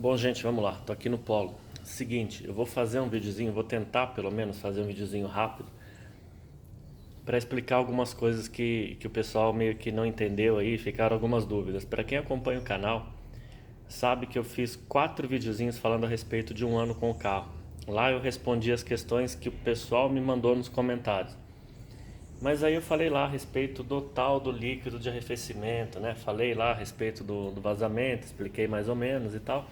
Bom, gente, vamos lá. Tô aqui no Polo. Seguinte, eu vou fazer um videozinho, vou tentar pelo menos fazer um videozinho rápido para explicar algumas coisas que o pessoal meio que não entendeu aí, ficaram algumas dúvidas. Para quem acompanha o canal, sabe que eu fiz 4 videozinhos falando a respeito de um ano com o carro. Lá eu respondi as questões que o pessoal me mandou nos comentários. Mas aí eu falei lá a respeito do tal do líquido de arrefecimento, né? Falei lá a respeito do vazamento, expliquei mais ou menos e tal.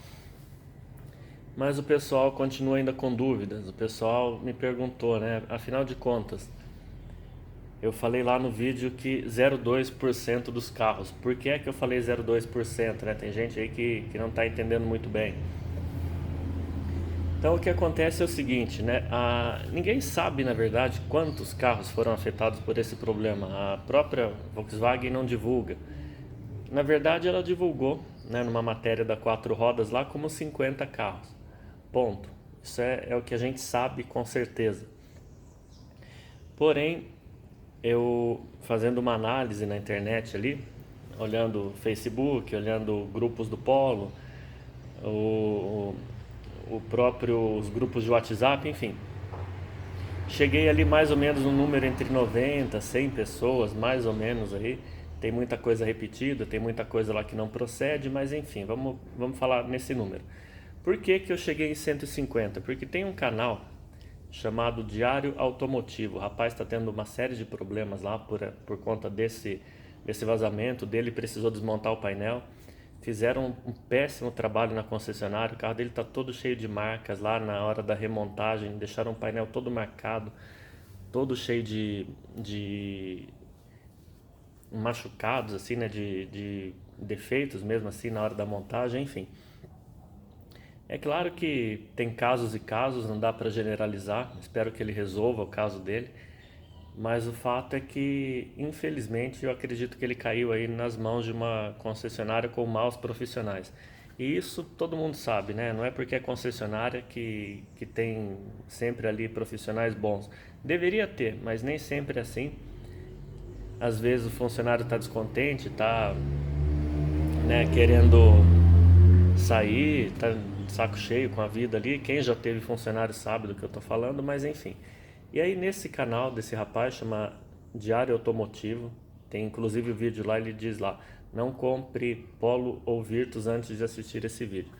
Mas o pessoal continua ainda com dúvidas. O pessoal me perguntou, né? Afinal de contas, eu falei lá no vídeo que 0,2% dos carros. Por que é que eu falei 0,2%, né? Tem gente aí que não está entendendo muito bem. Então o que acontece é o seguinte, né? Ninguém sabe, na verdade, quantos carros foram afetados por esse problema. A própria Volkswagen não divulga. Na verdade, ela divulgou, né, numa matéria da Quatro Rodas lá como 50 carros. Ponto. Isso é o que a gente sabe com certeza. Porém, eu fazendo uma análise na internet ali, olhando o Facebook, olhando grupos do Polo, o, o próprio os grupos de WhatsApp, enfim, cheguei ali mais ou menos no número entre 90, 100 pessoas, mais ou menos aí. Tem muita coisa repetida, tem muita coisa lá que não procede, mas enfim, vamos falar nesse número. Por que que eu cheguei em 150? Porque tem um canal chamado Diário Automotivo. O rapaz está tendo uma série de problemas lá por conta desse vazamento dele, precisou desmontar o painel. Fizeram um péssimo trabalho na concessionária, o carro dele está todo cheio de marcas lá na hora da remontagem, deixaram o painel todo marcado, todo cheio de machucados, assim, né, de defeitos mesmo assim na hora da montagem, enfim. É claro que tem casos e casos, não dá para generalizar. Espero que ele resolva o caso dele. Mas o fato é que, infelizmente, eu acredito que ele caiu aí nas mãos de uma concessionária com maus profissionais. E isso todo mundo sabe, né? Não é porque é concessionária que tem sempre ali profissionais bons. Deveria ter, mas nem sempre é assim. Às vezes o funcionário está descontente, está, né, querendo sair, tá de saco cheio com a vida ali. Quem já teve funcionário sabe do que eu tô falando, mas enfim. E aí nesse canal desse rapaz chama Diário Automotivo, tem inclusive o vídeo lá, ele diz lá: não compre Polo ou Virtus antes de assistir esse vídeo.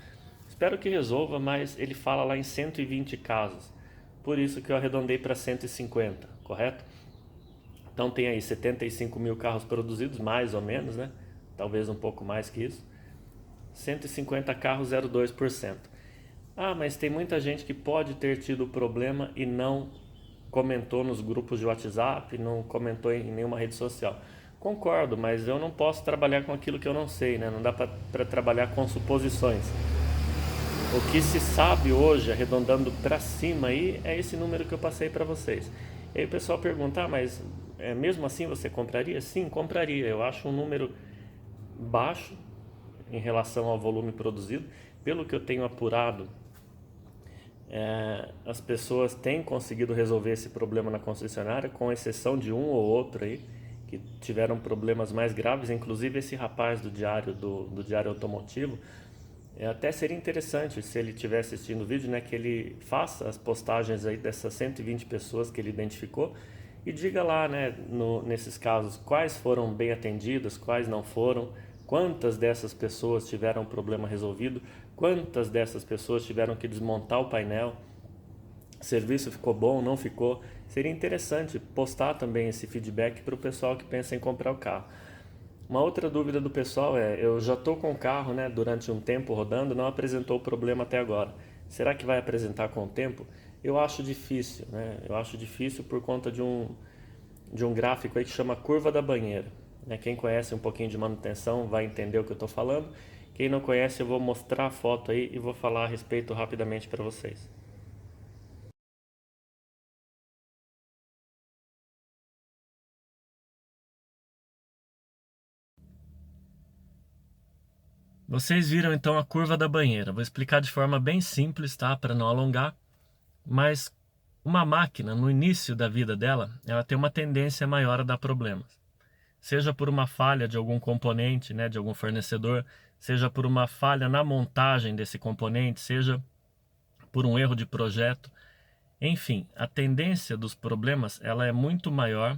Espero que resolva, mas ele fala lá em 120 casos. Por isso que eu arredondei para 150, correto? Então tem aí 75 mil carros produzidos, mais ou menos, né? Talvez um pouco mais que isso. 150 carros, 0,2%. Ah, mas tem muita gente que pode ter tido problema e não comentou nos grupos de WhatsApp, não comentou em nenhuma rede social. Concordo, mas eu não posso trabalhar com aquilo que eu não sei, né? Não dá para trabalhar com suposições. O que se sabe hoje, arredondando para cima aí, é esse número que eu passei para vocês. E aí o pessoal pergunta, mas mesmo assim você compraria? Sim, compraria. Eu acho um número baixo em relação ao volume produzido. Pelo que eu tenho apurado, as pessoas têm conseguido resolver esse problema na concessionária, com exceção de um ou outro aí, que tiveram problemas mais graves, inclusive esse rapaz do Diário Automotivo. Até seria interessante se ele estiver assistindo o vídeo, né, que ele faça as postagens aí dessas 120 pessoas que ele identificou e diga lá, né, nesses casos, quais foram bem atendidas, quais não foram, quantas dessas pessoas tiveram o problema resolvido, quantas dessas pessoas tiveram que desmontar o painel, o serviço ficou bom, não ficou. Seria interessante postar também esse feedback para o pessoal que pensa em comprar o carro. Uma outra dúvida do pessoal é: eu já estou com o carro, né, durante um tempo rodando, não apresentou problema até agora. Será que vai apresentar com o tempo? Eu acho difícil, né? Eu acho difícil por conta de um gráfico aí que chama curva da banheira. Né? Quem conhece um pouquinho de manutenção vai entender o que eu estou falando. Quem não conhece, eu vou mostrar a foto aí e vou falar a respeito rapidamente para vocês. Vocês viram então a curva da banheira. Vou explicar de forma bem simples, tá? Para não alongar. Mas uma máquina, no início da vida dela, ela tem uma tendência maior a dar problemas. Seja por uma falha de algum componente, né, de algum fornecedor, seja por uma falha na montagem desse componente, seja por um erro de projeto. Enfim, a tendência dos problemas ela é muito maior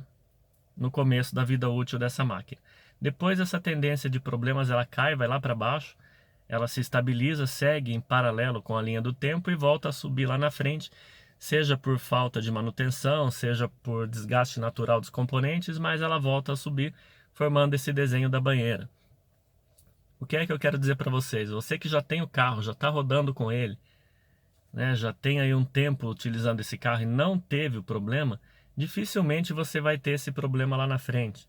no começo da vida útil dessa máquina. Depois essa tendência de problemas ela cai, vai lá para baixo, ela se estabiliza, segue em paralelo com a linha do tempo e volta a subir lá na frente, seja por falta de manutenção, seja por desgaste natural dos componentes, mas ela volta a subir, formando esse desenho da banheira. O que é que eu quero dizer para vocês? Você que já tem o carro, já está rodando com ele, né, já tem aí um tempo utilizando esse carro e não teve o problema, dificilmente você vai ter esse problema lá na frente.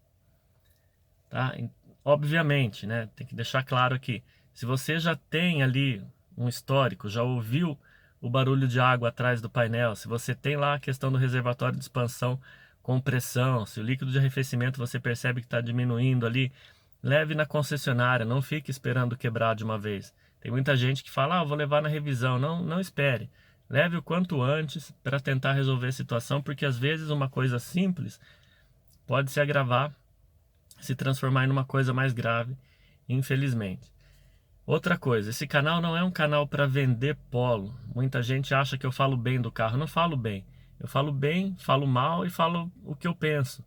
Tá? Obviamente, né, tem que deixar claro aqui, se você já tem ali um histórico, já ouviu o barulho de água atrás do painel, se você tem lá a questão do reservatório de expansão com pressão, se o líquido de arrefecimento você percebe que está diminuindo ali, leve na concessionária, não fique esperando quebrar de uma vez. Tem muita gente que fala, vou levar na revisão. Não, não espere. Leve o quanto antes para tentar resolver a situação, porque às vezes uma coisa simples pode se agravar, se transformar em uma coisa mais grave, infelizmente. Outra coisa, esse canal não é um canal para vender Polo. Muita gente acha que eu falo bem do carro. Não falo bem. Eu falo bem, falo mal e falo o que eu penso.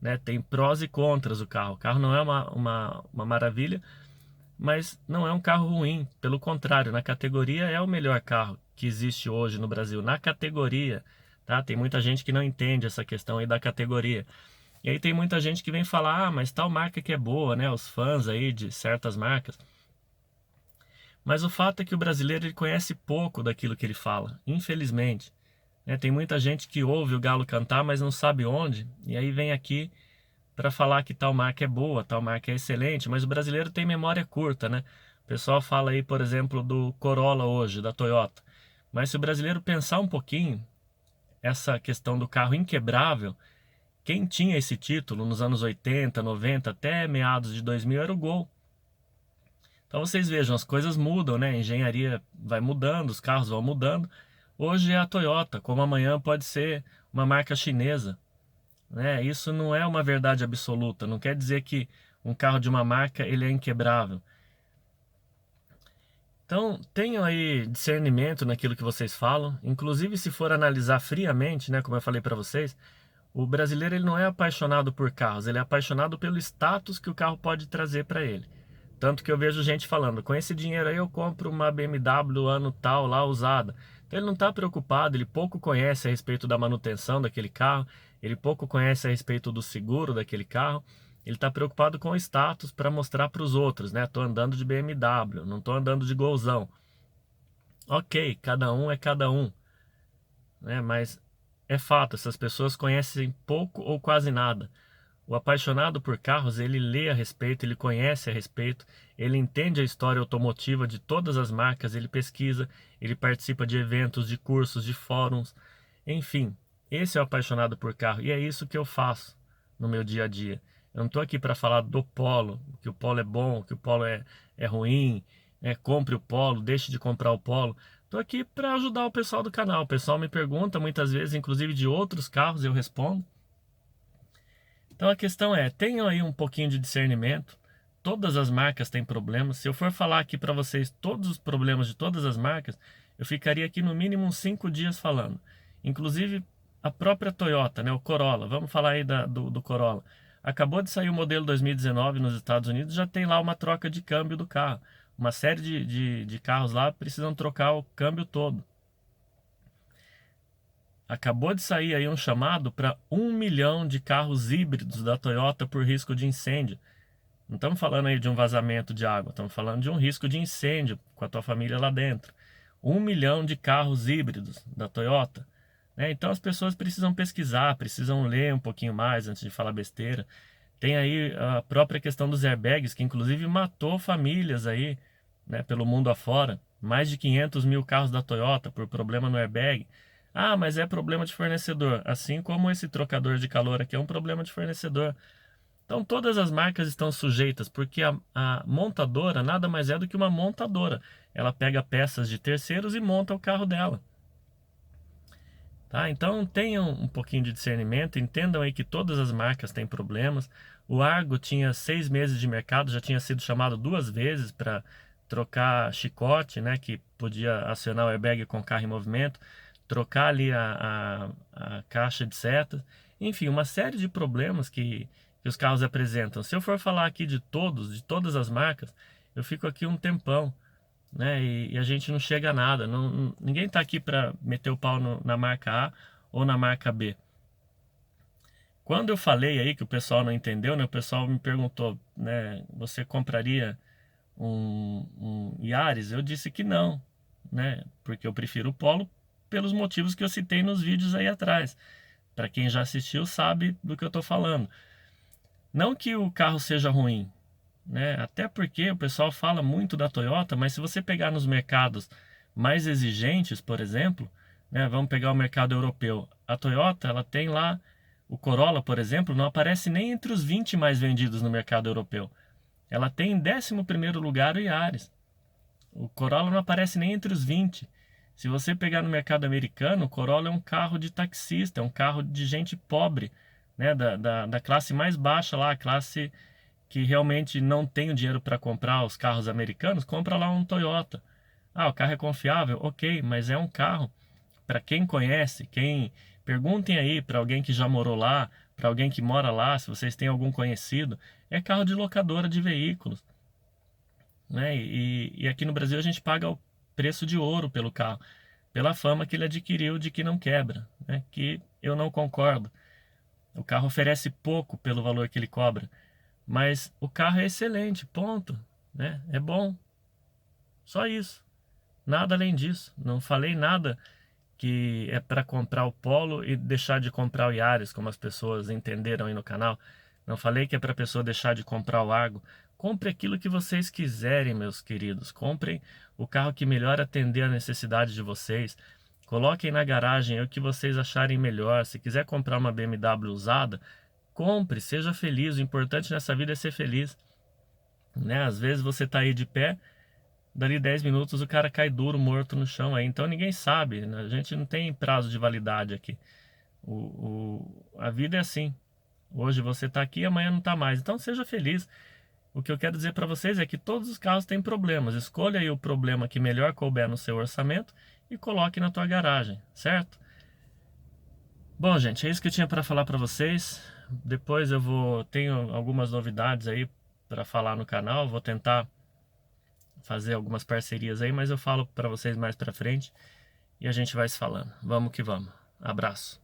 Né? Tem prós e contras o carro. O carro não é uma maravilha, mas não é um carro ruim. Pelo contrário, na categoria é o melhor carro que existe hoje no Brasil. Na categoria, tá? Tem muita gente que não entende essa questão aí da categoria. E aí tem muita gente que vem falar, mas tal marca que é boa, né? Os fãs aí de certas marcas. Mas o fato é que o brasileiro ele conhece pouco daquilo que ele fala, infelizmente. Tem muita gente que ouve o galo cantar, mas não sabe onde, e aí vem aqui para falar que tal marca é boa, tal marca é excelente, mas o brasileiro tem memória curta, né? O pessoal fala aí, por exemplo, do Corolla hoje, da Toyota. Mas se o brasileiro pensar um pouquinho, essa questão do carro inquebrável, quem tinha esse título nos anos 80, 90, até meados de 2000 era o Gol. Então vocês vejam, as coisas mudam, né? A engenharia vai mudando, os carros vão mudando. Hoje é a Toyota, como amanhã pode ser uma marca chinesa, né? Isso não é uma verdade absoluta, não quer dizer que um carro de uma marca ele é inquebrável. Então tenham aí discernimento naquilo que vocês falam, inclusive se for analisar friamente, né? Como eu falei para vocês, o brasileiro ele não é apaixonado por carros, ele é apaixonado pelo status que o carro pode trazer para ele. Tanto que eu vejo gente falando, com esse dinheiro aí eu compro uma BMW ano tal lá usada. Então ele não está preocupado, ele pouco conhece a respeito da manutenção daquele carro, ele pouco conhece a respeito do seguro daquele carro. Ele está preocupado com o status para mostrar para os outros, né? Estou andando de BMW, não estou andando de Golzão. Ok, cada um é cada um, né? Mas é fato, essas pessoas conhecem pouco ou quase nada. O apaixonado por carros, ele lê a respeito, ele conhece a respeito, ele entende a história automotiva de todas as marcas, ele pesquisa, ele participa de eventos, de cursos, de fóruns, enfim, esse é o apaixonado por carro e é isso que eu faço no meu dia a dia. Eu não estou aqui para falar do Polo, que o Polo é bom, que o Polo é ruim, compre o Polo, deixe de comprar o Polo. Estou aqui para ajudar o pessoal do canal. O pessoal me pergunta muitas vezes, inclusive de outros carros, eu respondo. Então a questão é, tenham aí um pouquinho de discernimento. Todas as marcas têm problemas. Se eu for falar aqui para vocês todos os problemas de todas as marcas, eu ficaria aqui no mínimo uns 5 dias falando. Inclusive a própria Toyota, né, o Corolla. Vamos falar aí do Corolla. Acabou de sair o modelo 2019 nos Estados Unidos, já tem lá uma troca de câmbio do carro. Uma série de carros lá precisam trocar o câmbio todo. Acabou de sair aí um chamado para 1 milhão de carros híbridos da Toyota por risco de incêndio. Não estamos falando aí de um vazamento de água, estamos falando de um risco de incêndio com a tua família lá dentro. 1 milhão de carros híbridos da Toyota. Então as pessoas precisam pesquisar, precisam ler um pouquinho mais antes de falar besteira. Tem aí a própria questão dos airbags, que inclusive matou famílias aí, né, pelo mundo afora. Mais de 500 mil carros da Toyota por problema no airbag. Ah, mas é problema de fornecedor. Assim como esse trocador de calor aqui é um problema de fornecedor. Então todas as marcas estão sujeitas, porque a montadora nada mais é do que uma montadora. Ela pega peças de terceiros e monta o carro dela. tá? Então tenham um pouquinho de discernimento, entendam aí que todas as marcas têm problemas. O Argo tinha 6 meses de mercado, já tinha sido chamado 2 vezes para trocar chicote, né, que podia acionar o airbag com carro em movimento, trocar ali a caixa de setas, enfim, uma série de problemas que os carros apresentam. Se eu for falar aqui de todas as marcas, eu fico aqui um tempão, né? E a gente não chega a nada. Ninguém está aqui para meter o pau na marca A ou na marca B. Quando eu falei aí que o pessoal não entendeu, né? O pessoal me perguntou, né? Você compraria um Yaris? Eu disse que não, né? Porque eu prefiro o Polo pelos motivos que eu citei nos vídeos aí atrás. Para quem já assistiu sabe do que eu estou falando. Não que o carro seja ruim, né? Até porque o pessoal fala muito da Toyota, mas se você pegar nos mercados mais exigentes, por exemplo, né? Vamos pegar o mercado europeu. A Toyota, ela tem lá o Corolla, por exemplo, não aparece nem entre os 20 mais vendidos no mercado europeu. Ela tem em 11º lugar o Yaris. O Corolla não aparece nem entre os 20. Se você pegar no mercado americano, o Corolla é um carro de taxista, é um carro de gente pobre, né? Da classe mais baixa lá, a classe que realmente não tem o dinheiro para comprar os carros americanos, compra lá um Toyota. Ah, o carro é confiável? Ok, mas é um carro para quem conhece, quem perguntem aí para alguém que já morou lá, para alguém que mora lá, se vocês têm algum conhecido, é carro de locadora de veículos, né? E aqui no Brasil a gente paga o preço de ouro pelo carro, pela fama que ele adquiriu de que não quebra, né? Que eu não concordo. O carro oferece pouco pelo valor que ele cobra, mas o carro é excelente, ponto, né? É bom, só isso. Nada além disso. Não falei nada que é para comprar o Polo e deixar de comprar o Yaris, como as pessoas entenderam aí no canal. Não falei que é para a pessoa deixar de comprar o Argo. Compre aquilo que vocês quiserem, meus queridos. Comprem o carro que melhor atender a necessidade de vocês. Coloquem na garagem o que vocês acharem melhor. Se quiser comprar uma BMW usada, compre, seja feliz. O importante nessa vida é ser feliz, né? Às vezes você está aí de pé, dali 10 minutos o cara cai duro, morto no chão aí. Então ninguém sabe, né? A gente não tem prazo de validade aqui. A vida é assim. Hoje você está aqui, amanhã não está mais. Então seja feliz. O que eu quero dizer para vocês é que todos os carros têm problemas. Escolha aí o problema que melhor couber no seu orçamento e coloque na tua garagem, certo? Bom, gente, é isso que eu tinha para falar para vocês. Depois tenho algumas novidades aí para falar no canal. Vou tentar fazer algumas parcerias aí, mas eu falo para vocês mais para frente e a gente vai se falando. Vamos que vamos. Abraço.